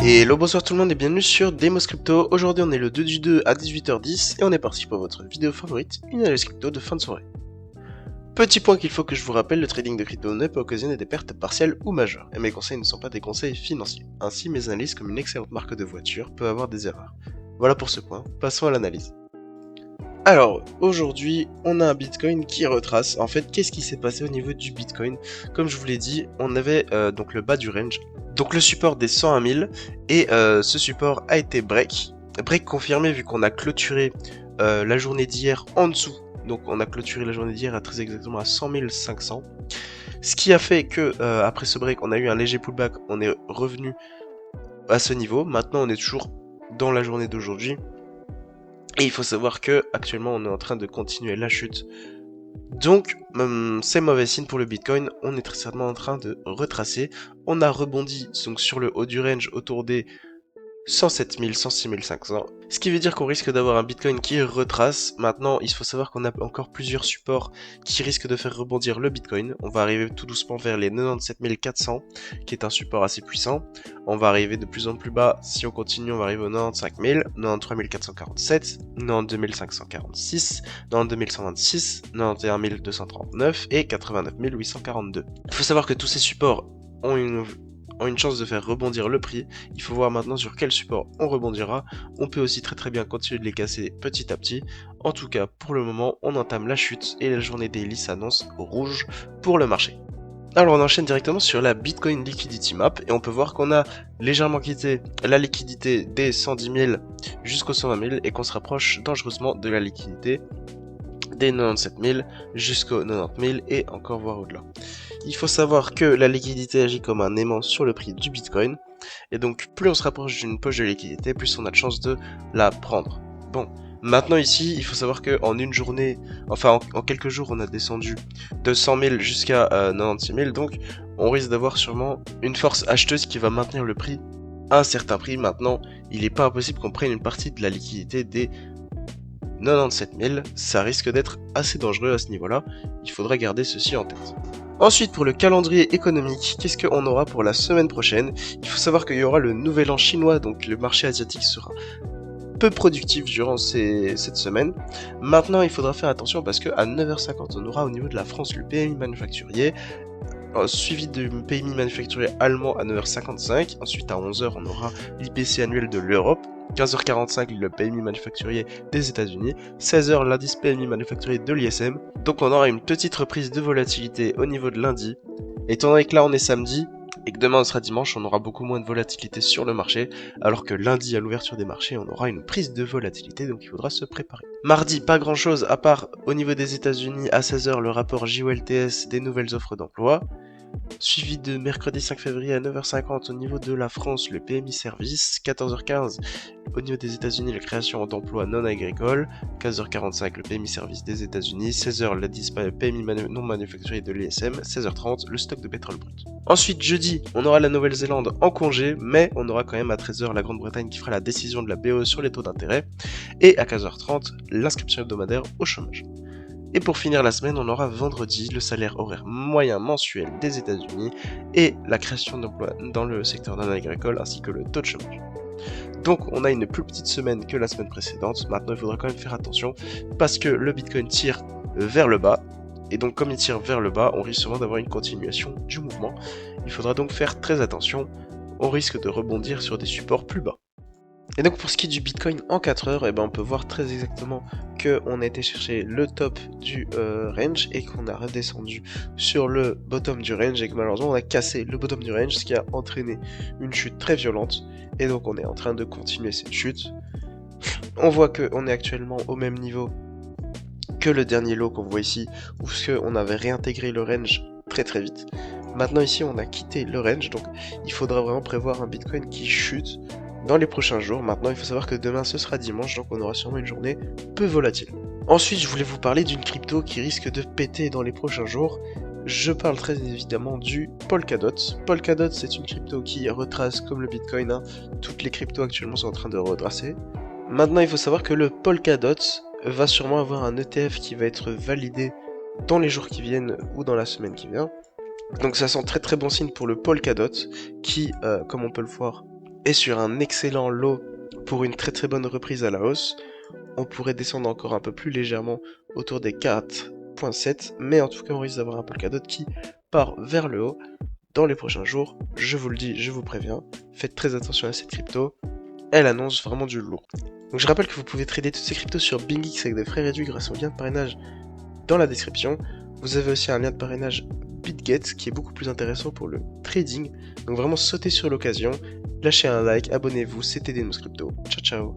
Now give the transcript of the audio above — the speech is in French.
Hello, bonsoir tout le monde et bienvenue sur Demos Crypto. Aujourd'hui on est le 2 du 2 à 18h10 et on est parti pour votre vidéo favorite, une analyse crypto de fin de soirée. Petit point qu'il faut que je vous rappelle, le trading de crypto ne peut occasionner des pertes partielles ou majeures, et mes conseils ne sont pas des conseils financiers. Ainsi, mes analyses comme une excellente marque de voiture peuvent avoir des erreurs. Voilà pour ce point, passons à l'analyse. Alors, aujourd'hui, on a un Bitcoin qui retrace. En fait, qu'est-ce qui s'est passé au niveau du Bitcoin? Comme je vous l'ai dit, on avait donc le bas du range, donc le support des 101 000, et ce support a été break. Break confirmé vu qu'on a clôturé la journée d'hier en dessous. Donc on a clôturé la journée d'hier à très exactement à 100 500. Ce qui a fait que après ce break, on a eu un léger pullback, on est revenu à ce niveau. Maintenant, on est toujours dans la journée d'aujourd'hui. Et il faut savoir que actuellement on est en train de continuer la chute. Donc c'est mauvais signe pour le Bitcoin, on est très certainement en train de retracer. On a rebondi donc sur le haut du range autour des 107 000, 106 500. Ce qui veut dire qu'on risque d'avoir un Bitcoin qui retrace. Maintenant, il faut savoir qu'on a encore plusieurs supports qui risquent de faire rebondir le Bitcoin. On va arriver tout doucement vers les 97 400, qui est un support assez puissant. On va arriver de plus en plus bas. Si on continue, on va arriver aux 95 000, 93 447, 92 546, 92 126, 91 239 et 89 842. Il faut savoir que tous ces supports ont une chance de faire rebondir le prix. Il faut voir maintenant sur quel support on rebondira. On peut aussi très bien continuer de les casser petit à petit. En tout cas, pour le moment, on entame la chute et la journée daily s'annonce rouge pour le marché. Alors on enchaîne directement sur la Bitcoin Liquidity Map et on peut voir qu'on a légèrement quitté la liquidité des 110 000 jusqu'aux 120 000 et qu'on se rapproche dangereusement de la liquidité des 97 000 jusqu'aux 90 000 et encore voire au-delà. Il faut savoir que la liquidité agit comme un aimant sur le prix du Bitcoin, et donc plus on se rapproche d'une poche de liquidité, plus on a de chance de la prendre. Bon, maintenant ici, il faut savoir que en une journée, enfin en quelques jours, on a descendu de 100 000 jusqu'à 96 000, donc on risque d'avoir sûrement une force acheteuse qui va maintenir le prix à un certain prix. Maintenant, il n'est pas impossible qu'on prenne une partie de la liquidité des 97 000, ça risque d'être assez dangereux à ce niveau-là, il faudra garder ceci en tête. Ensuite, pour le calendrier économique, qu'est-ce qu'on aura pour la semaine prochaine? Il faut savoir qu'il y aura le nouvel an chinois, donc le marché asiatique sera peu productif durant cette semaine. Maintenant, il faudra faire attention parce qu'à 9h50, on aura au niveau de la France le PMI manufacturier, suivi du PMI manufacturier allemand à 9h55. Ensuite, à 11h, on aura l'IPC annuel de l'Europe. 15h45, le PMI manufacturier des États-Unis. 16h, l'indice PMI manufacturier de l'ISM. Donc on aura une petite reprise de volatilité au niveau de lundi. Étant donné que là on est samedi et que demain on sera dimanche, on aura beaucoup moins de volatilité sur le marché, alors que lundi à l'ouverture des marchés, on aura une prise de volatilité, donc il faudra se préparer. Mardi, pas grand chose à part au niveau des États-Unis à 16h le rapport JOLTS des nouvelles offres d'emploi. Suivi de mercredi 5 février à 9h50 au niveau de la France, le PMI Service, 14h15 au niveau des États-Unis, la création d'emplois non agricoles, 15h45 le PMI Service des États-Unis, 16h l'indice PMI non manufacturier de l'ISM, 16h30 le stock de pétrole brut. Ensuite jeudi, on aura la Nouvelle-Zélande en congé, mais on aura quand même à 13h la Grande-Bretagne qui fera la décision de la BOE sur les taux d'intérêt, et à 15h30 l'inscription hebdomadaire au chômage. Et pour finir la semaine, on aura vendredi le salaire horaire moyen mensuel des États-Unis et la création d'emplois dans le secteur non agricole ainsi que le taux de chômage. Donc on a une plus petite semaine que la semaine précédente. Maintenant il faudra quand même faire attention parce que le Bitcoin tire vers le bas. Et donc comme il tire vers le bas, on risque sûrement d'avoir une continuation du mouvement. Il faudra donc faire très attention. On risque de rebondir sur des supports plus bas. Et donc pour ce qui est du Bitcoin en 4 heures, on peut voir très exactement qu'on a été chercher le top du range et qu'on a redescendu sur le bottom du range et que malheureusement on a cassé le bottom du range, ce qui a entraîné une chute très violente. Et donc on est en train de continuer cette chute. On voit qu'on est actuellement au même niveau que le dernier low qu'on voit ici, où on avait réintégré le range très vite. Maintenant ici on a quitté le range, donc il faudra vraiment prévoir un Bitcoin qui chute dans les prochains jours. Maintenant il faut savoir que demain ce sera dimanche, donc on aura sûrement une journée peu volatile. Ensuite je voulais vous parler d'une crypto qui risque de péter dans les prochains jours. Je parle très évidemment du Polkadot. Polkadot c'est une crypto qui retrace comme le Bitcoin, toutes les cryptos actuellement sont en train de retracer. Maintenant il faut savoir que le Polkadot va sûrement avoir un ETF qui va être validé dans les jours qui viennent ou dans la semaine qui vient. Donc ça sent très bon signe pour le Polkadot qui, comme on peut le voir, est sur un excellent lot pour une très bonne reprise à la hausse. On pourrait descendre encore un peu plus légèrement autour des 4.7, mais en tout cas on risque d'avoir un Polkadot qui part vers le haut dans les prochains jours. Je vous le dis, je vous préviens, faites très attention à cette crypto, elle annonce vraiment du lourd. Donc je rappelle que vous pouvez trader toutes ces cryptos sur BingX avec des frais réduits grâce au lien de parrainage dans la description. Vous avez aussi un lien de parrainage BitGet qui est beaucoup plus intéressant pour le trading. Donc vraiment sautez sur l'occasion, lâchez un like, abonnez-vous, c'était Denos Crypto. Ciao ciao.